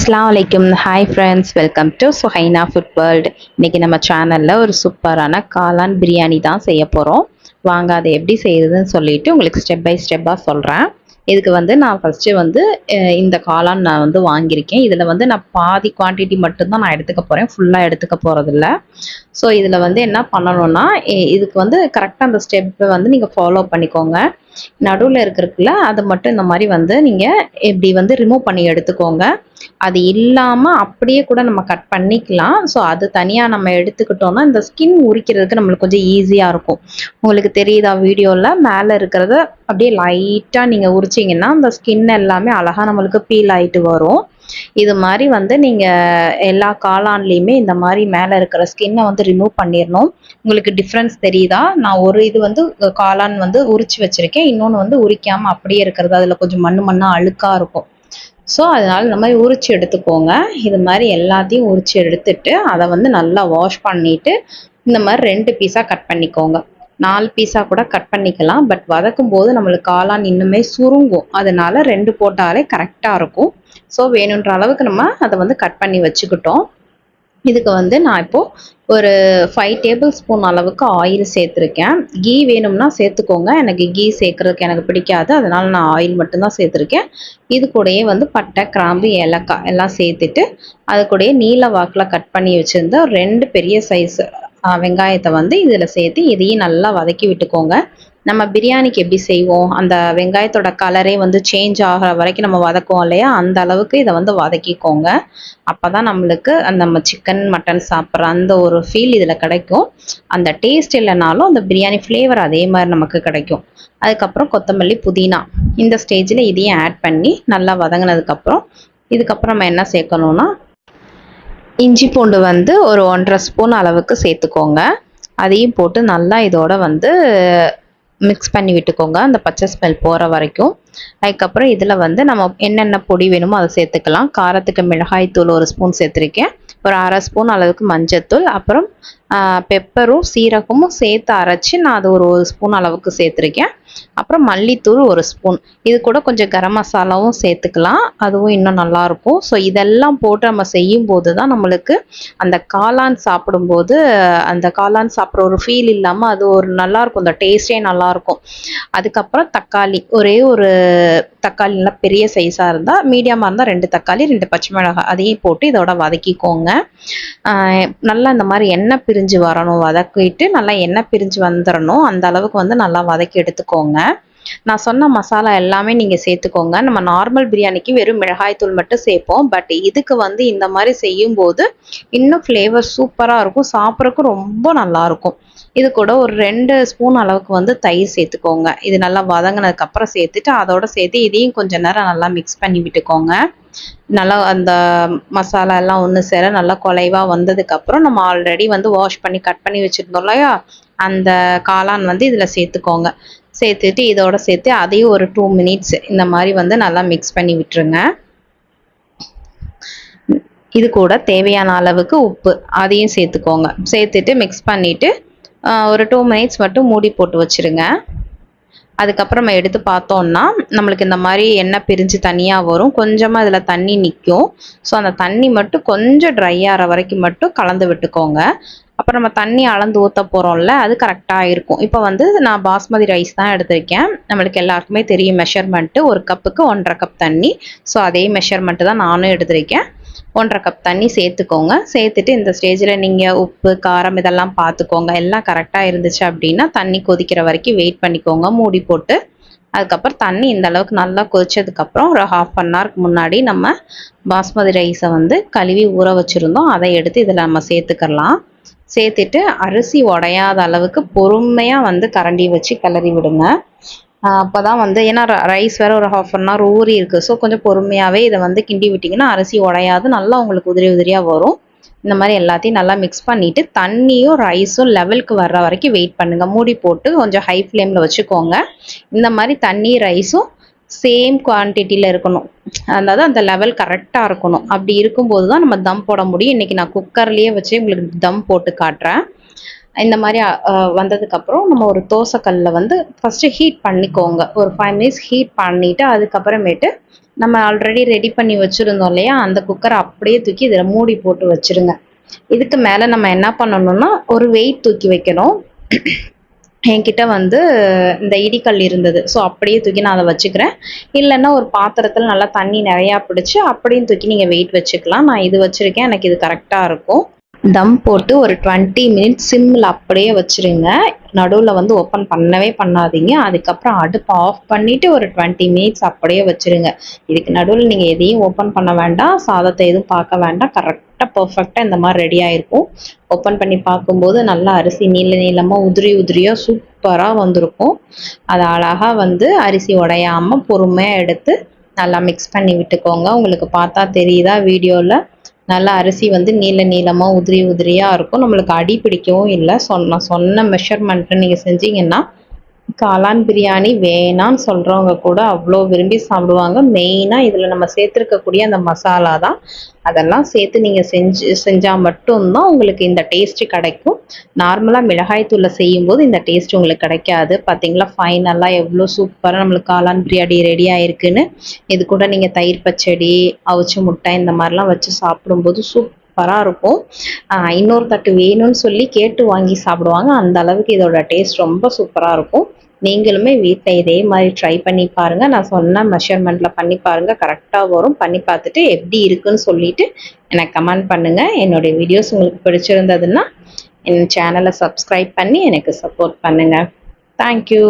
அஸ்ஸலாமு அலைக்கும். Hi friends, welcome to Suhaina food world. இன்றைக்கி நம்ம சேனலில் ஒரு சூப்பரான காளான் பிரியாணி தான் செய்ய போகிறோம். வாங்க அதை எப்படி செய்யுதுன்னு சொல்லிவிட்டு உங்களுக்கு ஸ்டெப் பை ஸ்டெப்பாக சொல்கிறேன். இதுக்கு நான் ஃபஸ்ட்டு இந்த காளான் நான் வாங்கியிருக்கேன். இதில் நான் பாதி குவான்டிட்டி மட்டும்தான் நான் எடுத்துக்க போகிறேன், ஃபுல்லாக எடுத்துக்க போகிறதில்ல. ஸோ இதில் என்ன பண்ணணும்னா, இதுக்கு கரெக்டாக அந்த ஸ்டெப்பை நீங்கள் ஃபாலோ பண்ணிக்கோங்க. நடுவில் இருக்கிறதுல அதை மட்டும் இந்த மாதிரி நீங்கள் இப்படி ரிமூவ் பண்ணி எடுத்துக்கோங்க. அது இல்லாமல் அப்படியே கூட நம்ம கட் பண்ணிக்கலாம். ஸோ அது தனியாக நம்ம எடுத்துக்கிட்டோம்னா இந்த ஸ்கின் உரிக்கிறதுக்கு நம்மளுக்கு கொஞ்சம் ஈஸியாக இருக்கும். உங்களுக்கு தெரியுதா வீடியோவில் மேலே இருக்கிறத அப்படியே லைட்டாக நீங்கள் உரிச்சிங்கன்னா அந்த ஸ்கின் எல்லாமே அழகாக நம்மளுக்கு பீல் ஆகிட்டு வரும். இது மாதிரி நீங்கள் எல்லா காளான்லேயுமே இந்த மாதிரி மேலே இருக்கிற ஸ்கின்னை ரிமூவ் பண்ணிடணும். உங்களுக்கு டிஃப்ரென்ஸ் தெரியுதா? நான் ஒரு இது காளான் உரிச்சு வச்சுருக்கேன், இன்னொன்று உரிக்காமல் அப்படியே இருக்கிறது, அதில் கொஞ்சம் மண்ணாக அழுக்காக இருக்கும். ஸோ அதனால் இந்த மாதிரி உரிச்சு எடுத்துக்கோங்க. இது மாதிரி எல்லாத்தையும் உரிச்சு எடுத்துட்டு அதை நல்லா வாஷ் பண்ணிவிட்டு இந்த மாதிரி 2 பீஸாக கட் பண்ணிக்கோங்க. 4 பீஸாக கூட கட் பண்ணிக்கலாம். பட் வதக்கும் போது நம்மளுக்கு காளான் இன்னுமே சுருங்கும், அதனால 2 போட்டாலே கரெக்டாக இருக்கும். ஸோ வேணுன்ற அளவுக்கு நம்ம அதை கட் பண்ணி வச்சுக்கிட்டோம். இதுக்கு நான் இப்போது ஒரு 5 டேபிள் ஸ்பூன் அளவுக்கு ஆயில் சேர்த்துருக்கேன். கீ வேணும்னா சேர்த்துக்கோங்க. எனக்கு கீ சேர்க்குறதுக்கு எனக்கு பிடிக்காது, அதனால் நான் ஆயில் மட்டும்தான் சேர்த்துருக்கேன். இது கூடயே பட்டை, கிராம்பு, ஏலக்காய் எல்லாம் சேர்த்துட்டு அது கூடயே நீல வாக்கில் கட் பண்ணி வச்சுருந்த 2 பெரிய சைஸ் வெங்காயத்தை இதில் சேர்த்து இதையும் நல்லா வதக்கி விட்டுக்கோங்க. நம்ம பிரியாணிக்கு எப்படி செய்வோம், அந்த வெங்காயத்தோட கலரே சேஞ்ச் ஆகிற வரைக்கும் நம்ம வதக்குவோம் இல்லையா, அந்த அளவுக்கு இதை வதக்கிக்கோங்க. அப்போ தான் நம்மளுக்கு நம்ம சிக்கன் மட்டன் சாப்பிட்ற அந்த ஒரு ஃபீல் இதில் கிடைக்கும். அந்த டேஸ்ட் இல்லைனாலும் அந்த பிரியாணி ஃப்ளேவர் அதே மாதிரி நமக்கு கிடைக்கும். அதுக்கப்புறம் கொத்தமல்லி, புதினா இந்த ஸ்டேஜில் இதையும் ஆட் பண்ணி நல்லா வதங்கினதுக்கப்புறம் இதுக்கப்புறம் நம்ம என்ன சேர்க்கணுன்னா, இஞ்சி பூண்டு ஒரு 1.5 ஸ்பூன் அளவுக்கு சேர்த்துக்கோங்க. அதையும் போட்டு நல்லா இதோட மிக்ஸ் பண்ணி விட்டுக்கோங்க, அந்த பச்சை ஸ்மெல் போகிற வரைக்கும். அதுக்கப்புறம் இதில் நம்ம என்னென்ன பொடி வேணுமோ அதை சேர்த்துக்கலாம். காரத்துக்கு மிளகாய் தூள் 1 ஸ்பூன் சேர்த்துருக்கேன். ஒரு 1/2 ஸ்பூன் அளவுக்கு மஞ்சத்தூள், அப்புறம் பெப்பரும் சீரகமும் சேர்த்து அரைச்சி நான் அது ஒரு 1 ஸ்பூன் அளவுக்கு சேர்த்துருக்கேன். அப்புறம் மல்லித்தூள் 1 ஸ்பூன். இது கூட கொஞ்சம் கரம் மசாலாவும் சேர்த்துக்கலாம், அதுவும் இன்னும் நல்லாயிருக்கும். ஸோ இதெல்லாம் போட்டு நம்ம செய்யும்போது தான் நம்மளுக்கு அந்த காளான் சாப்பிடும்போது அந்த காளான் சாப்பிட்ற ஒரு ஃபீல் இல்லாமல் அது ஒரு நல்லாயிருக்கும், அந்த டேஸ்ட்டே நல்லாயிருக்கும். அதுக்கப்புறம் தக்காளி, ஒரே ஒரு தக்காளி, நல்லா பெரிய சைஸாக இருந்தால், மீடியமாக இருந்தால் 2 தக்காளி, 2 பச்சை மிளகாய் அதையும் போட்டு இதோட வதக்கிக்கோங்க. நல்லா இந்த மாதிரி எண்ணெய் பிரிஞ்சு வரணும், வதக்கிட்டு நல்லா எண்ணெய் பிரிஞ்சு வந்துடணும், அந்த அளவுக்கு நல்லா வதக்கி எடுத்துக்கோங்க. நான் சொன்ன மசாலா எல்லாமே நீங்கள் சேர்த்துக்கோங்க. நம்ம நார்மல் பிரியாணிக்கு வெறும் மிளகாய் தூள் மட்டும் சேர்ப்போம். பட் இதுக்கு இந்த மாதிரி செய்யும்போது இன்னும் ஃப்ளேவர் சூப்பராக இருக்கும், சாப்பிட்றதுக்கு ரொம்ப நல்லாயிருக்கும். இது கூட ஒரு 2 ஸ்பூன் அளவுக்கு தயிர் சேர்த்துக்கோங்க. இது நல்லா வதங்கினதுக்கப்புறம் சேர்த்துட்டு அதோட சேர்த்து இதையும் கொஞ்சம் நேரம் நல்லா மிக்ஸ் பண்ணி விட்டுக்கோங்க. நல்லா அந்த மசாலா எல்லாம் ஒன்று சேர நல்லா குலைவாக வந்ததுக்கப்புறம் நம்ம ஆல்ரெடி வாஷ் பண்ணி கட் பண்ணி வச்சுருந்தோம் இல்லையா, அந்த காளான் இதில் சேர்த்துக்கோங்க. சேர்த்துட்டு இதோட சேர்த்து அதையும் ஒரு 2 மினிட்ஸ் இந்த மாதிரி நல்லா மிக்ஸ் பண்ணி விட்டுருங்க. இது கூட தேவையான அளவுக்கு உப்பு அதையும் சேர்த்துக்கோங்க. சேர்த்துட்டு மிக்ஸ் பண்ணிவிட்டு ஒரு 2 மினிட்ஸ் மட்டும் மூடி போட்டு வச்சுருங்க. அதுக்கப்புறம் நம்ம எடுத்து பார்த்தோம்னா நம்மளுக்கு இந்த மாதிரி எண்ணெய் பிரிஞ்சு தனியாக வரும், கொஞ்சமாக இதில் தண்ணி நிற்கும். ஸோ அந்த தண்ணி மட்டும் கொஞ்சம் ட்ரை ஆகிற வரைக்கும் மட்டும் கலந்து விட்டுக்கோங்க. அப்புறம் நம்ம தண்ணி அளந்து ஊற்ற போகிறோம்ல, அது கரெக்டாக இருக்கும். இப்போ நான் பாஸ்மதி ரைஸ் தான் எடுத்திருக்கேன். நம்மளுக்கு எல்லாருக்குமே தெரியும் மெஷர்மெண்ட்டு, 1 கப்புக்கு 1.5 கப் தண்ணி. ஸோ அதே மெஷர்மெண்ட்டு தான் நானும் எடுத்திருக்கேன். 1.5 கப் தண்ணி சேர்த்துக்கோங்க. சேர்த்துட்டு இந்த ஸ்டேஜில் நீங்கள் உப்பு, காரம் இதெல்லாம் பார்த்துக்கோங்க. எல்லாம் கரெக்டாக இருந்துச்சு அப்படின்னா தண்ணி கொதிக்கிற வரைக்கும் வெயிட் பண்ணிக்கோங்க மூடி போட்டு. அதுக்கப்புறம் தண்ணி இந்த அளவுக்கு நல்லா கொதிச்சதுக்கப்புறம் ஒரு 1/2 அன் ஹவருக்கு முன்னாடி நம்ம பாஸ்மதி ரைஸை கழுவி ஊற வச்சுருந்தோம், அதை எடுத்து இதில் நம்ம சேர்த்துக்கலாம். சேர்த்துட்டு அரிசி உடையாத அளவுக்கு பொறுமையாக கரண்டி வச்சு கிளறி விடுங்க. அப்போ தான் ஏன்னா ரைஸ் வேறு ஒரு 1/2 அன் ஹவர் ஊறி இருக்குது. ஸோ கொஞ்சம் பொறுமையாகவே இதை கிண்டி விட்டிங்கன்னா அரிசி உடையாது, நல்லா உங்களுக்கு உதிரி உதிரியாக வரும். இந்த மாதிரி எல்லாத்தையும் நல்லா மிக்ஸ் பண்ணிவிட்டு தண்ணியும் ரைஸும் லெவலுக்கு வர்ற வரைக்கும் வெயிட் பண்ணுங்கள். மூடி போட்டு கொஞ்சம் ஹை ஃப்ளேமில் வச்சுக்கோங்க. இந்த மாதிரி தண்ணி ரைஸும் சேம் குவான்டிட்டியில் இருக்கணும், அதாவது அந்த லெவல் கரெக்டாக இருக்கணும். அப்படி இருக்கும்போது தான் நம்ம தம் போட முடியும். இன்றைக்கி நான் குக்கர்லேயே வச்சு உங்களுக்கு தம் போட்டு காட்டுறேன். இந்த மாதிரி வந்ததுக்கப்புறம் நம்ம ஒரு தோசைக்கல்லில் ஃபஸ்ட்டு ஹீட் பண்ணிக்கோங்க. ஒரு 5 மினிட்ஸ் ஹீட் பண்ணிவிட்டு அதுக்கப்புறமேட்டு நம்ம ஆல்ரெடி ரெடி பண்ணி வச்சுருந்தோம் இல்லையா, அந்த குக்கரை அப்படியே தூக்கி இதில் மூடி போட்டு வச்சுருங்க. இதுக்கு மேலே நம்ம என்ன பண்ணணும்னா ஒரு வெயிட் தூக்கி வைக்கணும். என்கிட்ட வந்து இந்த இடிக்கல் இருந்தது. ஸோ அப்படியே தூக்கி நான் அதை வச்சுக்கிறேன். இல்லைன்னா ஒரு பாத்திரத்தில் நல்லா தண்ணி நிறையா பிடிச்சி அப்படியும் தூக்கி நீங்கள் வெயிட் வச்சுக்கலாம். நான் இது வச்சுருக்கேன், எனக்கு இது கரெக்டாக இருக்கும். தம் போட்டு ஒரு 20 மினிட்ஸ் சிம்மில் அப்படியே வச்சுருங்க. நடுவில் வந்து ஓப்பன் பண்ணவே பண்ணாதீங்க. அதுக்கப்புறம் அடுப்பை ஆஃப் பண்ணிவிட்டு ஒரு 20 மினிட்ஸ் அப்படியே வச்சுருங்க. இதுக்கு நடுவில் நீங்கள் எதையும் ஓப்பன் பண்ண வேண்டாம், சாதத்தை எதுவும் பார்க்க வேண்டாம். கரெக்டாக பர்ஃபெக்டாக இந்த மாதிரி ரெடி ஆகிருக்கும். ஓப்பன் பண்ணி பார்க்கும்போது நல்லா அரிசி நீள நீளமாக உதிரி உதிரியாக சூப்பராக வந்திருக்கும். அதை அழகாக வந்து அரிசி உடையாமல் பொறுமையாக எடுத்து நல்லா மிக்ஸ் பண்ணி விட்டுக்கோங்க. உங்களுக்கு பார்த்தா தெரியுதா வீடியோவில்? நல்லா அரிசி வந்து நீள நீளமாக உதிரி உதிரியாக இருக்கும். நம்மளுக்கு அடி பிடிக்கவும் இல்லை. சொன்ன மெஷர்மெண்ட்டு நீங்கள் செஞ்சீங்கன்னா காளான் பிரியாணி வேணான்னு சொல்கிறவங்க கூட அவ்வளோ விரும்பி சாப்பிடுவாங்க. மெயினாக இதில் நம்ம சேர்த்துருக்கக்கூடிய அந்த மசாலா தான். அதெல்லாம் சேர்த்து நீங்கள் செஞ்சால் மட்டும்தான் உங்களுக்கு இந்த டேஸ்ட்டு கிடைக்கும். நார்மலாக மிளகாய்த்தூளை செய்யும்போது இந்த டேஸ்ட் உங்களுக்கு கிடைக்காது. பார்த்தீங்களா ஃபைனலாக எவ்வளோ சூப்பராக நம்மளுக்கு காளான் பிரியாணி ரெடி ஆகிருக்குன்னு. இது கூட நீங்கள் தயிர் பச்சடி, அவிச்ச முட்டை இந்த மாதிரிலாம் வச்சு சாப்பிடும்போது சூப்பராக இருக்கும். இன்னொரு தட்டு வேணும்னு சொல்லி கேட்டு வாங்கி சாப்பிடுவாங்க. அந்த அளவுக்கு இதோட டேஸ்ட் ரொம்ப சூப்பராக இருக்கும். நீங்களுமே வீட்டில் இதே மாதிரி ட்ரை பண்ணி பாருங்கள். நான் சொன்ன மெஷர்மெண்ட்டில் பண்ணி பாருங்கள், கரெக்டாக வரும். பண்ணி பார்த்துட்டு எப்படி இருக்குன்னு சொல்லிவிட்டு எனக்கு கமெண்ட் பண்ணுங்கள். என்னுடைய வீடியோஸ் உங்களுக்கு பிடிச்சிருந்ததுன்னா என் சேனலை சப்ஸ்கிரைப் பண்ணி எனக்கு சப்போர்ட் பண்ணுங்கள். தேங்க்யூ.